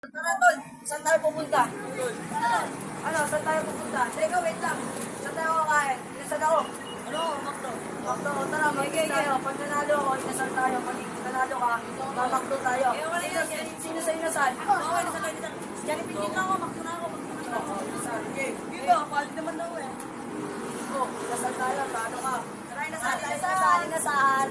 Tara, tol. Saan tayo pupunta? Ano? Saan tayo pupunta? Teka, wait lang. Saan tayo kakain? Inasal ako. Ano? Makdo. Makdo. Tara, mag-game tayo. Pag nanalo ako, inasal tayo. Pag nanalo ka, mamakdo tayo. Sino sa inasal? Ako, inasal. Diyan ipinit ako. Makdo na ako. Oo, inasal. Okay. Dito, pwede naman daw eh. Oh, inasal tayo. Paano ka? Tara, inasal. Inasal.